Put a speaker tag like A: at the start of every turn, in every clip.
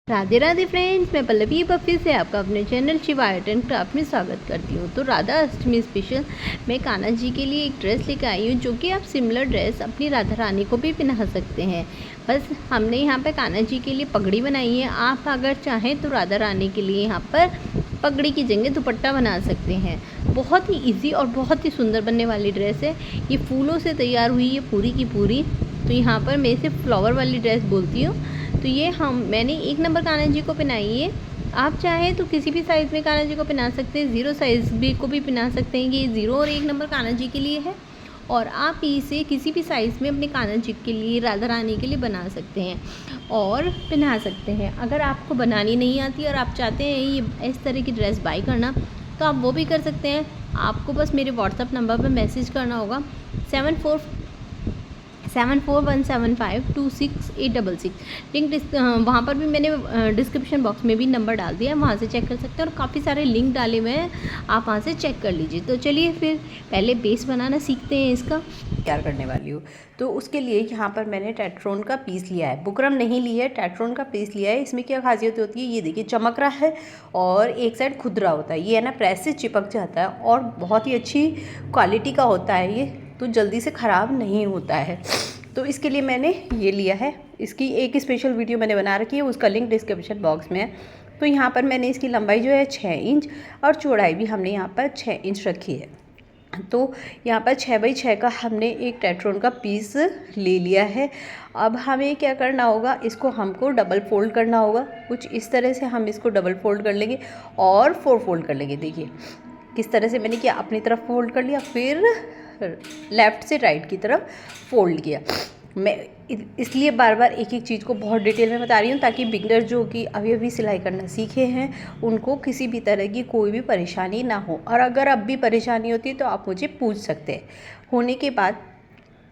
A: Radhe Radhe friends, मैं Pallavi buffy से आपका अपने channel Shiva art and craft में स्वागत करती हूँ। तो राधा अष्टमी स्पेशल मैं कान्हा जी के लिए एक ड्रेस लेकर आई हूँ, जो कि आप सिमिलर ड्रेस अपनी राधा रानी को भी पहना सकते हैं। बस हमने यहाँ पे कान्हा जी के लिए पगड़ी बनाई है। आप अगर चाहें तो राधा रानी के लिए यहाँ पर पगड़ी की जगह दुपट्टा बना सकते हैं। बहुत ही ईजी और बहुत ही सुंदर बनने वाली ड्रेस है। ये फूलों से तैयार हुई है पूरी की पूरी। तो यहाँ पर मैं इसे फ्लावर वाली ड्रेस बोलती हूँ। तो ये मैंने 1 नंबर कान्हा जी को पहनाई है। आप चाहें तो किसी भी साइज़ में कान्हा जी को पहना सकते हैं, 0 साइज़ भी को भी पहना सकते हैं। ये 0 और 1 नंबर कान्हा जी के लिए है, और आप इसे किसी भी साइज़ में अपने कान्हा जी के लिए, राधा रानी के लिए बना सकते हैं और पहना सकते हैं। अगर आपको बनानी नहीं आती और आप चाहते हैं ये इस तरह की ड्रेस बाई करना, तो आप वो भी कर सकते हैं। आपको बस मेरे व्हाट्सअप नंबर पर मैसेज करना होगा 7417526866। लिंक वहाँ पर भी मैंने डिस्क्रिप्शन बॉक्स में भी नंबर डाल दिया है, वहाँ से चेक कर सकते हैं। और काफ़ी सारे लिंक डाले हुए हैं, आप वहाँ से चेक कर लीजिए। तो चलिए फिर पहले बेस बनाना सीखते हैं इसका।
B: तैयार करने वाली हूँ। तो उसके लिए यहाँ पर मैंने टेट्रोन का पीस लिया है, बुकरम नहीं लिया है, टेट्रोन का पीस लिया है। इसमें क्या खासियत होती है, ये देखिए चमक रहा है और एक साइड खुदरा होता है। ये है ना, प्रेस से चिपक जाता है और बहुत ही अच्छी क्वालिटी का होता है ये, तो जल्दी से ख़राब नहीं होता है। तो इसके लिए मैंने ये लिया है। इसकी एक स्पेशल वीडियो मैंने बना रखी है, उसका लिंक डिस्क्रिप्शन बॉक्स में है। तो यहाँ पर मैंने इसकी लंबाई जो है 6 इंच और चौड़ाई भी हमने यहाँ पर 6 इंच रखी है। तो यहाँ पर 6 बाई 6 का हमने एक टेट्रोन का पीस ले लिया है। अब हमें क्या करना होगा, इसको हमको डबल फोल्ड करना होगा। कुछ इस तरह से हम इसको डबल फोल्ड कर लेंगे और 4 फोल्ड कर लेंगे। देखिए किस तरह से मैंने किया, अपनी तरफ फोल्ड कर लिया, फिर लेफ़्ट से राइट की तरफ फोल्ड किया। मैं इसलिए बार बार एक एक चीज़ को बहुत डिटेल में बता रही हूँ, ताकि बिगनर जो कि अभी अभी सिलाई करना सीखे हैं, उनको किसी भी तरह की कोई भी परेशानी ना हो। और अगर अब भी परेशानी होती है तो आप मुझे पूछ सकते हैं। होने के बाद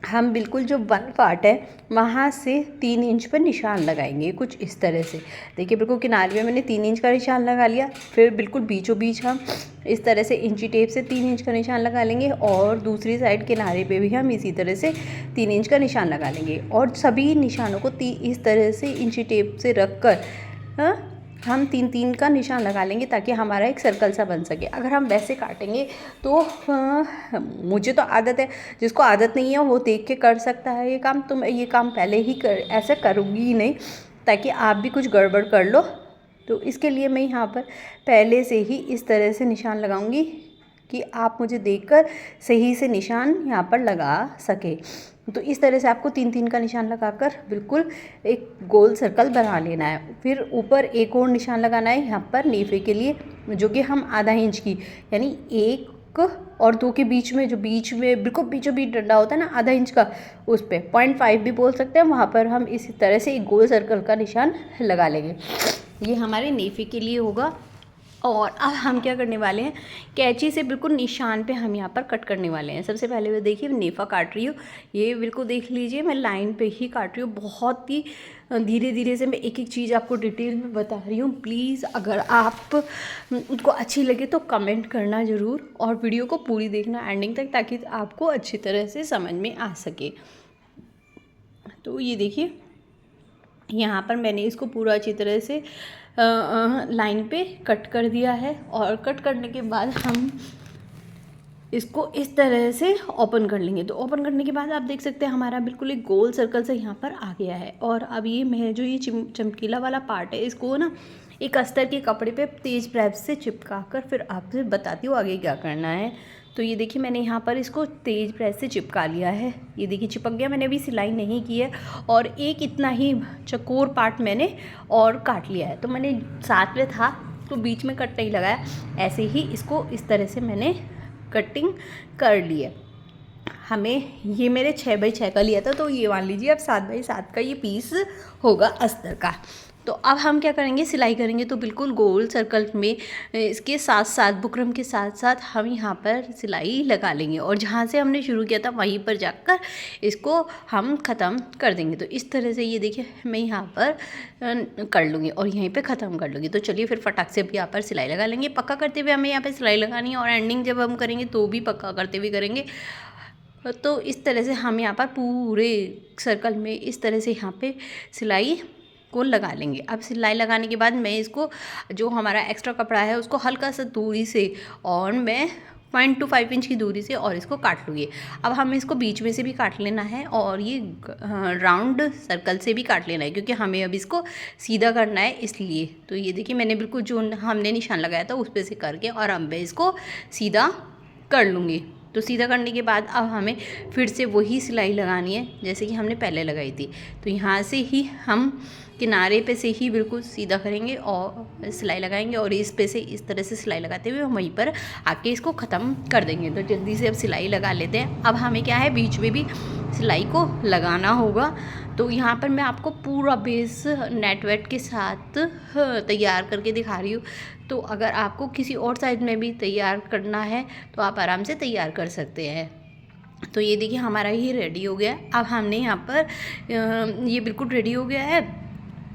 B: हम बिल्कुल जो 1 पार्ट है वहाँ से 3 इंच पर निशान लगाएंगे, कुछ इस तरह से। देखिए बिल्कुल किनारे में मैंने 3 इंच का निशान लगा लिया, फिर बिल्कुल बीचों बीच हम इस तरह से इंची टेप से 3 इंच का निशान लगा लेंगे, और दूसरी साइड किनारे पे भी हम इसी तरह से 3 इंच का निशान लगा लेंगे। और सभी निशानों को इस तरह से इंची टेप से रख कर हम 3-3 का निशान लगा लेंगे, ताकि हमारा एक सर्कल सा बन सके। अगर हम वैसे काटेंगे तो मुझे तो आदत है, जिसको आदत नहीं है वो देख के कर सकता है ये काम। तो मैं ये काम पहले ही ऐसा करूँगी ही नहीं, ताकि आप भी कुछ गड़बड़ कर लो। तो इसके लिए मैं यहाँ पर पहले से ही इस तरह से निशान लगाऊंगी कि आप मुझे देखकर सही से निशान यहाँ पर लगा सके। तो इस तरह से आपको 3-3 का निशान लगाकर बिल्कुल एक गोल सर्कल बना लेना है। फिर ऊपर एक और निशान लगाना है यहाँ पर नेफे के लिए, जो कि हम आधा इंच की, यानी 1 और 2 के बीच में, जो बीच में बिल्कुल बीचों बीच डंडा होता है ना आधा इंच का, उस पर 0.5 भी बोल सकते हैं, वहाँ पर हम इसी तरह से एक गोल सर्कल का निशान लगा लेंगे। ये हमारे नेफे के लिए होगा। और अब हम क्या करने वाले हैं, कैंची से बिल्कुल निशान पे हम यहाँ पर कट करने वाले हैं। सबसे पहले मैं देखिए नेफा काट रही हूँ, ये बिल्कुल देख लीजिए मैं लाइन पे ही काट रही हूँ। बहुत ही धीरे धीरे से मैं एक एक चीज़ आपको डिटेल में बता रही हूँ। प्लीज़ अगर आप को अच्छी लगे तो कमेंट करना ज़रूर, और वीडियो को पूरी देखना एंडिंग तक, ताकि आपको अच्छी तरह से समझ में आ सके। तो ये देखिए यहाँ पर मैंने इसको पूरा अच्छी तरह से लाइन पे कट कर दिया है। और कट करने के बाद हम इसको इस तरह से ओपन कर लेंगे। तो ओपन करने के बाद आप देख सकते हैं हमारा बिल्कुल एक गोल सर्कल से यहाँ पर आ गया है। और अब ये मैं जो ये चमकीला वाला पार्ट है, इसको ना एक अस्तर के कपड़े पे तेज़ प्रेस से चिपका कर फिर आपसे बताती हूँ आगे क्या करना है। तो ये देखिए मैंने यहाँ पर इसको तेज़ प्रेस से चिपका लिया है। ये देखिए चिपक गया, मैंने अभी सिलाई नहीं की है। और एक इतना ही चकोर पार्ट मैंने और काट लिया है। तो मैंने साथ में था तो बीच में कट नहीं लगाया, ऐसे ही इसको इस तरह से मैंने कटिंग कर ली है। हमें ये मेरे 6 बाई 6 का लिया था, तो ये मान लीजिए अब 7 बाई 7 का ये पीस होगा अस्तर का। तो अब हम क्या करेंगे, सिलाई करेंगे। तो बिल्कुल गोल सर्कल में इसके साथ साथ, बुकरम के साथ साथ हम यहाँ पर सिलाई लगा लेंगे, और जहाँ से हमने शुरू किया था वहीं पर जाकर इसको हम ख़त्म कर देंगे। तो इस तरह से ये देखिए मैं यहाँ पर कर लूँगी और यहीं पे ख़त्म कर लूँगी। तो चलिए फिर फटाक से भी यहाँ पर सिलाई लगा लेंगे। पक्का करते हुए हमें यहाँ पर सिलाई लगानी है, और एंडिंग जब हम करेंगे तो भी पक्का करते हुए करेंगे। तो इस तरह से हम यहाँ पर पूरे सर्कल में इस तरह से यहाँ पे सिलाई को लगा लेंगे। अब सिलाई लगाने के बाद मैं इसको जो हमारा एक्स्ट्रा कपड़ा है उसको हल्का सा दूरी से और मैं 0.25 इंच की दूरी से और इसको काट लूँगी। अब हमें इसको बीच में से भी काट लेना है और ये राउंड सर्कल से भी काट लेना है, क्योंकि हमें अब इसको सीधा करना है इसलिए। तो ये देखिए मैंने बिल्कुल जो हमने निशान लगाया था उस पर से करके और अब मैं इसको सीधा कर लूँगी। तो सीधा करने के बाद अब हमें फिर से वही सिलाई लगानी है जैसे कि हमने पहले लगाई थी। तो यहाँ से ही हम किनारे पे से ही बिल्कुल सीधा करेंगे और सिलाई लगाएंगे और इस पे से इस तरह से सिलाई लगाते हुए वहीं पर आके इसको ख़त्म कर देंगे। तो जल्दी से अब सिलाई लगा लेते हैं। अब हमें क्या है, बीच में भी सिलाई को लगाना होगा। तो यहाँ पर मैं आपको पूरा बेस नेट वेट के साथ तैयार करके दिखा रही हूँ। तो अगर आपको किसी और साइज में भी तैयार करना है तो आप आराम से तैयार कर सकते हैं। तो ये देखिए हमारा ये रेडी हो गया है। अब हमने यहाँ पर ये बिल्कुल रेडी हो गया है।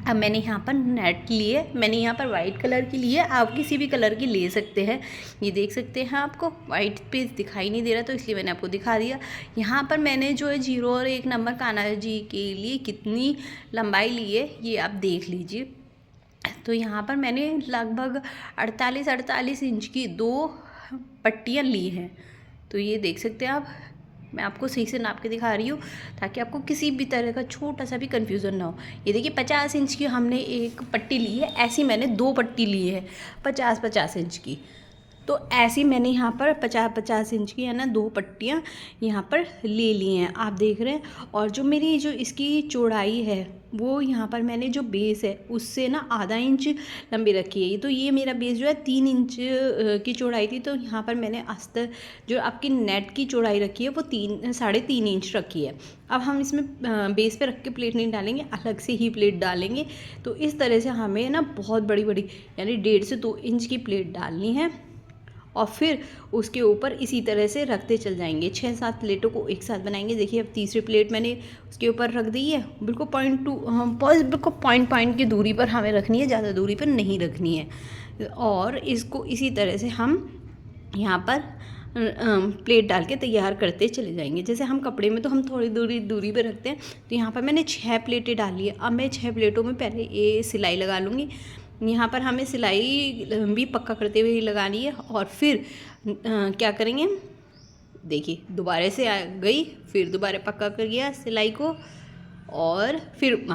B: अब मैंने यहाँ पर नेट लिए, मैंने यहाँ पर वाइट कलर की ली है, आप किसी भी कलर की ले सकते हैं। ये देख सकते हैं आपको वाइट पेज दिखाई नहीं दे रहा तो इसलिए मैंने आपको दिखा दिया। यहाँ पर मैंने जो है 0 और 1 नंबर कान्हा जी के लिए कितनी लंबाई ली है ये आप देख लीजिए। तो यहाँ पर मैंने लगभग 48 इंच की 2 पट्टियाँ ली हैं। तो ये देख सकते हैं आप, मैं आपको सही से नाप के दिखा रही हूँ ताकि आपको किसी भी तरह का छोटा सा भी कन्फ्यूज़न ना हो। ये देखिए 50 इंच की हमने एक पट्टी ली है, ऐसी मैंने 2 पट्टी ली है 50 इंच की। तो ऐसी मैंने यहाँ पर 50 इंच की है ना 2 पट्टियाँ यहाँ पर ले ली हैं, आप देख रहे हैं। और जो मेरी जो इसकी चौड़ाई है वो यहाँ पर मैंने जो बेस है उससे ना आधा इंच लंबी रखी है। तो ये मेरा बेस जो है 3 इंच की चौड़ाई थी, तो यहाँ पर मैंने अस्तर जो आपकी नेट की चौड़ाई रखी है वो 3.5 इंच रखी है। अब हम इसमें बेस पे रख के प्लेट नहीं डालेंगे, अलग से ही प्लेट डालेंगे। तो इस तरह से हमें ना बहुत बड़ी यानी 1.5 से 2 इंच की प्लेट डालनी है और फिर उसके ऊपर इसी तरह से रखते चल जाएंगे। 6-7 प्लेटों को एक साथ बनाएंगे। देखिए अब तीसरी प्लेट मैंने उसके ऊपर रख दी है। बिल्कुल बिल्कुल पॉइंट की दूरी पर हमें रखनी है, ज़्यादा दूरी पर नहीं रखनी है। और इसको इसी तरह से हम यहाँ पर प्लेट डाल के तैयार करते चले जाएंगे। जैसे हम कपड़े में तो हम थोड़ी दूरी पे रखते हैं, तो यहाँ पर मैंने 6 प्लेटें डाली है। अब मैं 6 प्लेटों में पहले ये सिलाई लगा लूँगी। यहाँ पर हमें सिलाई भी पक्का करते हुए लगानी है और फिर क्या करेंगे, देखिए दोबारा से आ गई, फिर दोबारा पक्का कर दिया सिलाई को और फिर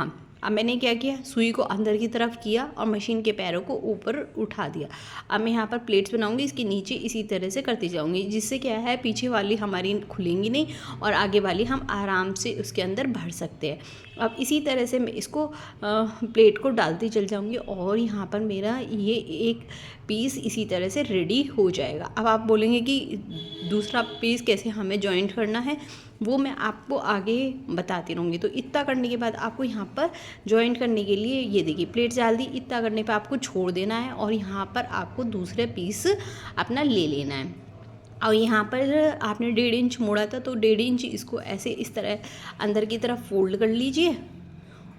B: अब मैंने क्या किया, सुई को अंदर की तरफ किया और मशीन के पैरों को ऊपर उठा दिया। अब मैं यहाँ पर प्लेट्स बनाऊंगी, इसके नीचे इसी तरह से करती जाऊंगी, जिससे क्या है पीछे वाली हमारी खुलेंगी नहीं और आगे वाली हम आराम से उसके अंदर भर सकते हैं। अब इसी तरह से मैं इसको प्लेट को डालती चल जाऊंगी और यहाँ पर मेरा ये एक पीस इसी तरह से रेडी हो जाएगा। अब आप बोलेंगे कि दूसरा पीस कैसे हमें जॉइंट करना है, वो मैं आपको आगे बताती रहूँगी। तो इतना करने के बाद आपको यहाँ पर जॉइंट करने के लिए ये देखिए प्लेट डाल दी, इतना करने पे आपको छोड़ देना है और यहाँ पर आपको दूसरा पीस अपना ले लेना है। और यहाँ पर आपने 1.5 इंच मोड़ा था तो 1.5 इंच इसको ऐसे इस तरह अंदर की तरफ फोल्ड कर लीजिए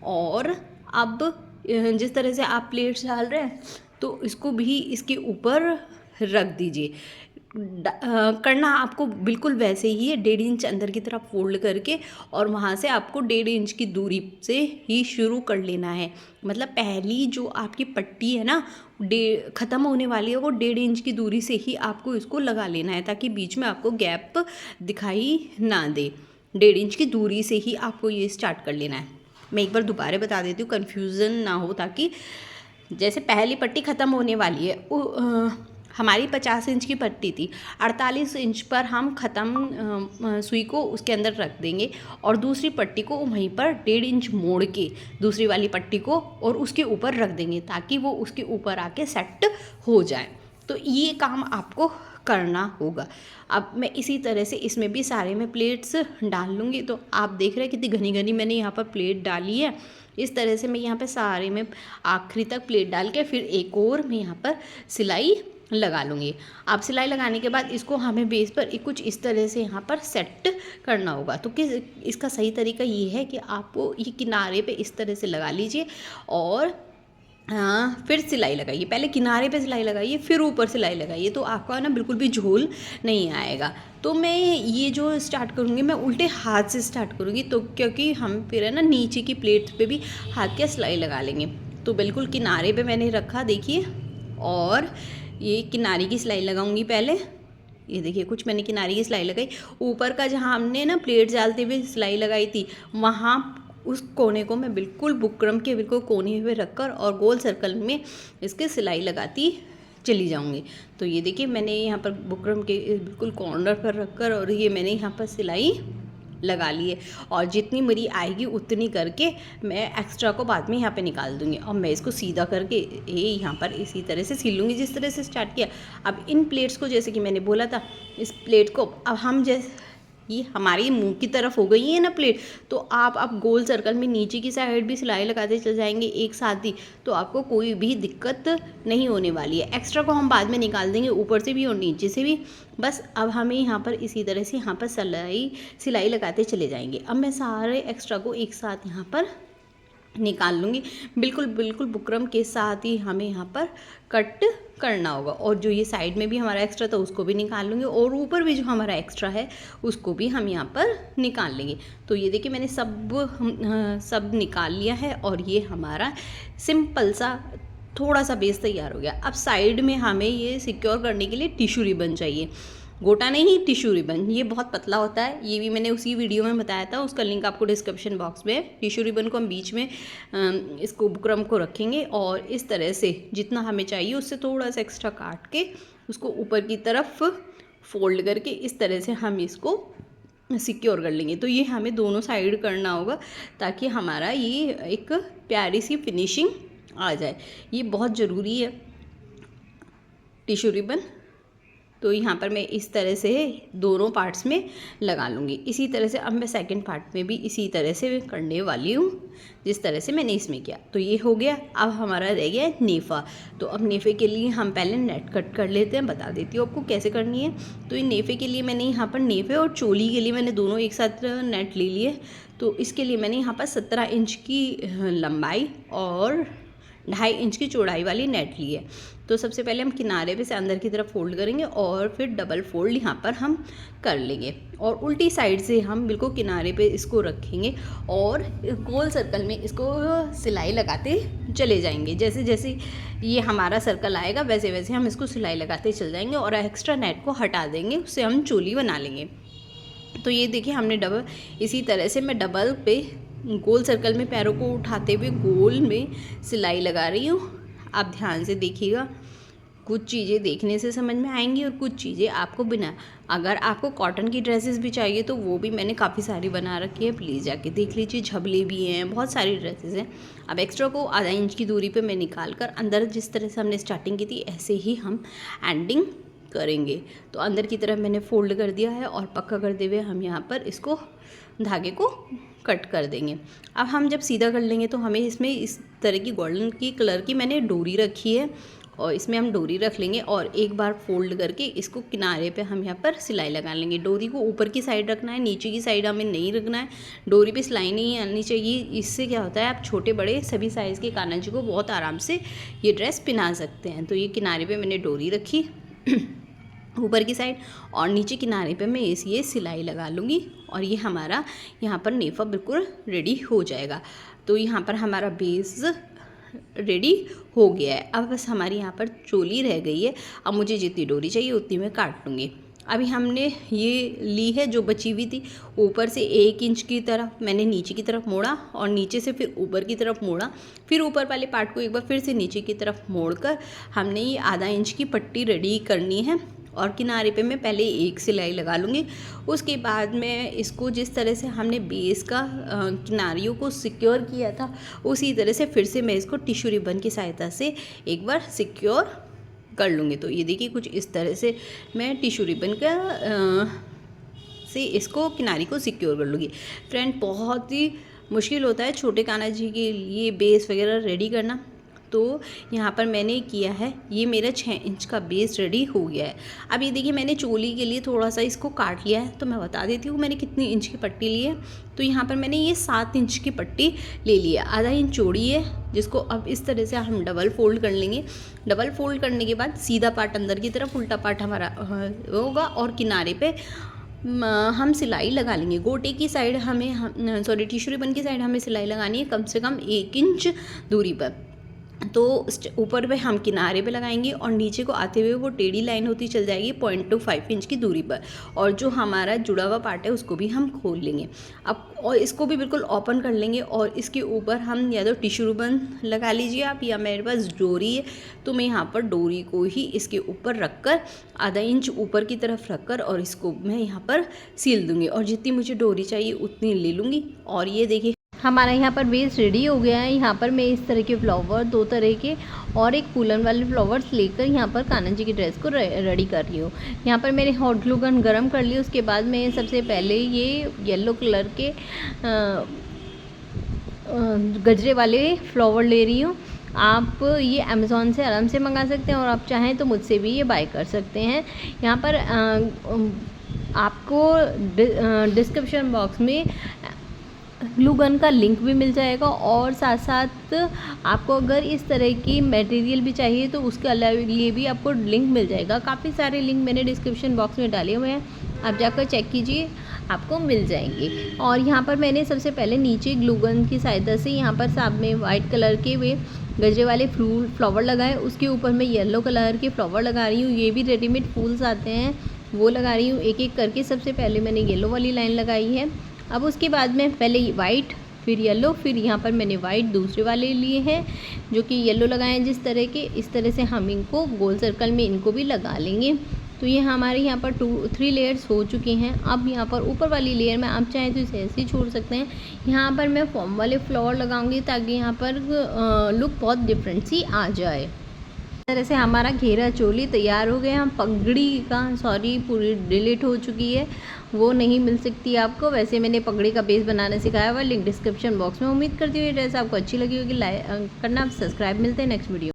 B: और अब जिस तरह से आप प्लेट्स डाल रहे हैं तो इसको भी इसके ऊपर रख दीजिए। करना आपको बिल्कुल वैसे ही है, 1.5 इंच अंदर की तरफ फोल्ड करके और वहाँ से आपको 1.5 इंच की दूरी से ही शुरू कर लेना है। मतलब पहली जो आपकी पट्टी है ना ख़त्म होने वाली है वो 1.5 इंच की दूरी से ही आपको इसको लगा लेना है, ताकि बीच में आपको गैप दिखाई ना दे। 1.5 इंच की दूरी से ही आपको ये स्टार्ट कर लेना है। मैं एक बार दोबारा बता देती हूँ ताकि ना हो, ताकि जैसे पहली पट्टी ख़त्म होने वाली है, हमारी 50 इंच की पट्टी थी, 48 इंच पर हम ख़त्म सुई को उसके अंदर रख देंगे और दूसरी पट्टी को वहीं पर 1.5 इंच मोड़ के दूसरी वाली पट्टी को और उसके ऊपर रख देंगे ताकि वो उसके ऊपर आके सेट हो जाए। तो ये काम आपको करना होगा। अब मैं इसी तरह से इसमें भी सारे में प्लेट्स डाल लूँगी। तो आप देख रहे हैं कितनी घनी घनी मैंने यहाँ पर प्लेट डाली है। इस तरह से मैं यहाँ पे सारे में आखिरी तक प्लेट डाल के फिर एक और मैं यहाँ पर सिलाई लगा लूँगी। आप सिलाई लगाने के बाद इसको हमें बेस पर कुछ इस तरह से यहाँ पर सेट करना होगा। तो इसका सही तरीका ये है कि आपको ये किनारे पे इस तरह से लगा लीजिए और फिर सिलाई लगाइए, पहले किनारे पे सिलाई लगाइए फिर ऊपर सिलाई लगाइए, तो आपका ना बिल्कुल भी झोल नहीं आएगा। तो मैं ये जो स्टार्ट करूँगी मैं उल्टे हाथ से स्टार्ट करूँगी, तो क्योंकि हम फिर है ना नीचे की प्लेट पे भी हाथ के सिलाई लगा लेंगे। तो बिल्कुल किनारे पे मैंने रखा देखिए, और ये किनारे की सिलाई लगाऊंगी पहले। ये देखिए कुछ मैंने किनारे की सिलाई लगाई, ऊपर का जहाँ हमने ना प्लेट डालते हुए सिलाई लगाई थी वहाँ उस कोने को मैं बिल्कुल बुकरम के बिल्कुल कोने पे रखकर और गोल सर्कल में इसके सिलाई लगाती चली जाऊंगी। तो ये देखिए मैंने यहाँ पर बुकरम के बिल्कुल कॉर्नर पर रखकर और ये मैंने यहाँ पर सिलाई लगा ली है, और जितनी मेरी आएगी उतनी करके मैं एक्स्ट्रा को बाद में यहाँ पे निकाल दूँगी। और मैं इसको सीधा करके ये यहाँ पर इसी तरह से सिल लूँगी जिस तरह से स्टार्ट किया। अब इन प्लेट्स को जैसे कि मैंने बोला था, इस प्लेट को अब हम जैसे ये हमारी मुंह की तरफ हो गई है ना प्लेट, तो आप अब गोल सर्कल में नीचे की साइड भी सिलाई लगाते चल जाएंगे एक साथ ही, तो आपको कोई भी दिक्कत नहीं होने वाली है। एक्स्ट्रा को हम बाद में निकाल देंगे ऊपर से भी और नीचे से भी। बस अब हमें यहाँ पर इसी तरह से यहाँ पर सिलाई लगाते चले जाएंगे। अब मैं सारे एक्स्ट्रा को एक साथ यहाँ पर निकाल लूँगी, बिल्कुल बिल्कुल बुकरम के साथ ही हमें यहाँ पर कट करना होगा। और जो ये साइड में भी हमारा एक्स्ट्रा था उसको भी निकाल लूँगी, और ऊपर भी जो हमारा एक्स्ट्रा है उसको भी हम यहाँ पर निकाल लेंगे। तो ये देखिए मैंने सब निकाल लिया है, और ये हमारा सिंपल सा थोड़ा सा बेस तैयार हो गया। अब साइड में हमें ये सिक्योर करने के लिए टिश्यू रिबन चाहिए, गोटा नहीं टिश्यू रिबन। ये बहुत पतला होता है, ये भी मैंने उसी वीडियो में बताया था, उसका लिंक आपको डिस्क्रिप्शन बॉक्स में है। टिश्यू रिबन को हम बीच में इसको बुकरम को रखेंगे, और इस तरह से जितना हमें चाहिए उससे थोड़ा सा एक्स्ट्रा काट के उसको ऊपर की तरफ फोल्ड करके इस तरह से हम इसको सिक्योर कर लेंगे। तो ये हमें दोनों साइड करना होगा ताकि हमारा ये एक प्यारी सी फिनिशिंग आ जाए। ये बहुत ज़रूरी है टिश्यू रिबन। तो यहाँ पर मैं इस तरह से दोनों पार्ट्स में लगा लूँगी। इसी तरह से अब मैं सेकंड पार्ट में भी इसी तरह से करने वाली हूँ जिस तरह से मैंने इसमें किया। तो ये हो गया। अब हमारा रह गया नेफ़ा। तो अब नेफ़े के लिए हम पहले नेट कट कर लेते हैं, बता देती हूँ आपको कैसे करनी है। तो ये नेफ़े के लिए मैंने यहाँ पर नेफ़े और चोली के लिए मैंने दोनों एक साथ नेट ले लिए। तो इसके लिए मैंने यहाँ पर 17 इंच की लंबाई और 2.5 इंच की चौड़ाई वाली नेट ली है। तो सबसे पहले हम किनारे पे से अंदर की तरफ फोल्ड करेंगे और फिर डबल फोल्ड यहाँ पर हम कर लेंगे, और उल्टी साइड से हम बिल्कुल किनारे पे इसको रखेंगे और गोल सर्कल में इसको सिलाई लगाते चले जाएंगे। जैसे जैसे ये हमारा सर्कल आएगा वैसे वैसे हम इसको सिलाई लगाते चल जाएंगे, और एक्स्ट्रा नेट को हटा देंगे, उससे हम चोली बना लेंगे। तो ये देखिए हमने डबल, इसी तरह से मैं डबल पे गोल सर्कल में पैरों को उठाते हुए गोल में सिलाई लगा रही हूँ। आप ध्यान से देखिएगा, कुछ चीज़ें देखने से समझ में आएंगी और कुछ चीज़ें आपको बिना। अगर आपको कॉटन की ड्रेसेस भी चाहिए तो वो भी मैंने काफ़ी सारी बना रखी है, प्लीज़ जाके देख लीजिए। झबले भी हैं, बहुत सारी ड्रेसेस हैं। अब एक्स्ट्रा को आधा इंच की दूरी पे मैं निकाल कर अंदर जिस तरह से हमने स्टार्टिंग की थी ऐसे ही हम एंडिंग करेंगे। तो अंदर की तरफ मैंने फोल्ड कर दिया है और पक्का करते हुए हम यहाँ पर इसको धागे को कट कर देंगे। अब हम जब सीधा कर लेंगे तो हमें इसमें इस तरह की गोल्डन की कलर की मैंने डोरी रखी है, और इसमें हम डोरी रख लेंगे और एक बार फोल्ड करके इसको किनारे पे हम यहाँ पर सिलाई लगा लेंगे। डोरी को ऊपर की साइड रखना है, नीचे की साइड हमें नहीं रखना है। डोरी पे सिलाई नहीं आनी चाहिए। इससे क्या होता है, आप छोटे बड़े सभी साइज़ के कान्हा जी को बहुत आराम से ये ड्रेस पहना सकते हैं। तो ये किनारे पे मैंने डोरी रखी ऊपर की साइड, और नीचे किनारे पे मैं ये सिलाई लगा लूँगी, और ये हमारा यहाँ पर नेफ़ा बिल्कुल रेडी हो जाएगा। तो यहाँ पर हमारा बेस रेडी हो गया है। अब बस हमारी यहाँ पर चोली रह गई है। अब मुझे जितनी डोरी चाहिए उतनी मैं काट लूँगी। अभी हमने ये ली है जो बची हुई थी, ऊपर से 1 इंच की तरफ मैंने नीचे की तरफ मोड़ा, और नीचे से फिर ऊपर की तरफ मोड़ा, फिर ऊपर वाले पार्ट को एक बार फिर से नीचे की तरफ मोड़कर हमने ये आधा इंच की पट्टी रेडी करनी है। और किनारे पे मैं पहले एक सिलाई लगा लूँगी। उसके बाद मैं इसको जिस तरह से हमने बेस का किनारियों को सिक्योर किया था उसी तरह से फिर से मैं इसको टिश्यू रिबन की सहायता से एक बार सिक्योर कर लूँगी। तो ये देखिए कुछ इस तरह से मैं टिश्यू रिबन का से इसको किनारी को सिक्योर कर लूँगी। फ्रेंड बहुत ही मुश्किल होता है छोटे कान्हा जी के लिए बेस वगैरह रेडी करना, तो यहाँ पर मैंने किया है, ये मेरा 6 इंच का बेस रेडी हो गया है। अब ये देखिए मैंने चोली के लिए थोड़ा सा इसको काट लिया है, तो मैं बता देती हूँ मैंने कितनी इंच की पट्टी ली है। तो यहाँ पर मैंने ये 7 इंच की पट्टी ले ली है, आधा इंच चौड़ी है, जिसको अब इस तरह से हम डबल फोल्ड कर लेंगे। डबल फोल्ड करने के बाद सीधा पार्ट अंदर की तरफ, उल्टा पार्ट हमारा होगा और किनारे पे हम सिलाई लगा लेंगे। गोटे की साइड हमें टिश्यू रिबन की साइड हमें सिलाई लगानी है कम से कम 1 इंच दूरी पर। तो ऊपर पे हम किनारे पे लगाएंगे और नीचे को आते हुए वो टेढ़ी लाइन होती चल जाएगी 0.25 इंच की दूरी पर। और जो हमारा जुड़ा हुआ पार्ट है उसको भी हम खोल लेंगे अब, और इसको भी बिल्कुल ओपन कर लेंगे। और इसके ऊपर हम या तो टिश्यू रिबन लगा लीजिए आप, या मेरे पास डोरी है तो मैं यहाँ पर डोरी को ही इसके ऊपर रख कर आधा इंच ऊपर की तरफ रख कर और इसको मैं यहाँ पर सील दूँगी। और जितनी मुझे डोरी चाहिए उतनी ले लूँगी। और ये देखिए
A: हमारा यहाँ पर बेस रेडी हो गया है। यहाँ पर मैं इस तरह के फ्लावर, 2 तरह के और एक फूलन वाले फ्लावर्स लेकर यहाँ पर कान्हा जी की ड्रेस को रेडी कर रही हूँ। यहाँ पर मैंने हॉट ग्लू गन गरम कर लिया। उसके बाद मैं सबसे पहले ये येलो कलर के गजरे वाले फ्लावर ले रही हूँ। आप ये अमेज़ॉन से आराम से मंगा सकते हैं और आप चाहें तो मुझसे भी ये बाय कर सकते हैं। यहाँ पर आपको डिस्क्रिप्शन बॉक्स में ग्लू गन का लिंक भी मिल जाएगा, और साथ साथ आपको अगर इस तरह की मटेरियल भी चाहिए तो उसके लिए भी आपको लिंक मिल जाएगा। काफ़ी सारे लिंक मैंने डिस्क्रिप्शन बॉक्स में डाले हुए हैं, आप जाकर चेक कीजिए, आपको मिल जाएंगे। और यहाँ पर मैंने सबसे पहले नीचे ग्लू गन की सहायता से यहाँ पर सामने वाइट कलर के वे गजरे वाले फ्लावर लगाए, उसके ऊपर मैं येलो कलर के फ्लावर लगा रही हूँ। ये भी रेडीमेड फूल्स आते हैं वो लगा रही हूँ एक एक करके। सबसे पहले मैंने येलो वाली लाइन लगाई है। अब उसके बाद में पहले वाइट, फिर येलो, फिर यहाँ पर मैंने वाइट दूसरे वाले लिए हैं जो कि येलो लगाए हैं जिस तरह के। इस तरह से हम इनको गोल सर्कल में इनको भी लगा लेंगे। तो ये हमारे यहाँ पर 3 लेयर्स हो चुके हैं। अब यहाँ पर ऊपर वाली लेयर में आप चाहें तो इसे ऐसे ही छोड़ सकते हैं। यहाँ पर मैं फॉर्म वाले फ्लावर लगाऊंगी ताकि यहाँ पर लुक बहुत डिफरेंट सी आ जाए। इस तरह से हमारा घेरा चोली तैयार हो गया। हम पगड़ी का पूरी डिलीट हो चुकी है, वो नहीं मिल सकती आपको। वैसे मैंने पगड़ी का बेस बनाना सिखाया हुआ, लिंक डिस्क्रिप्शन बॉक्स में। उम्मीद करती हूँ ये ड्रेस आपको अच्छी लगी होगी। लाइक करना, सब्सक्राइब। मिलते हैं नेक्स्ट वीडियो।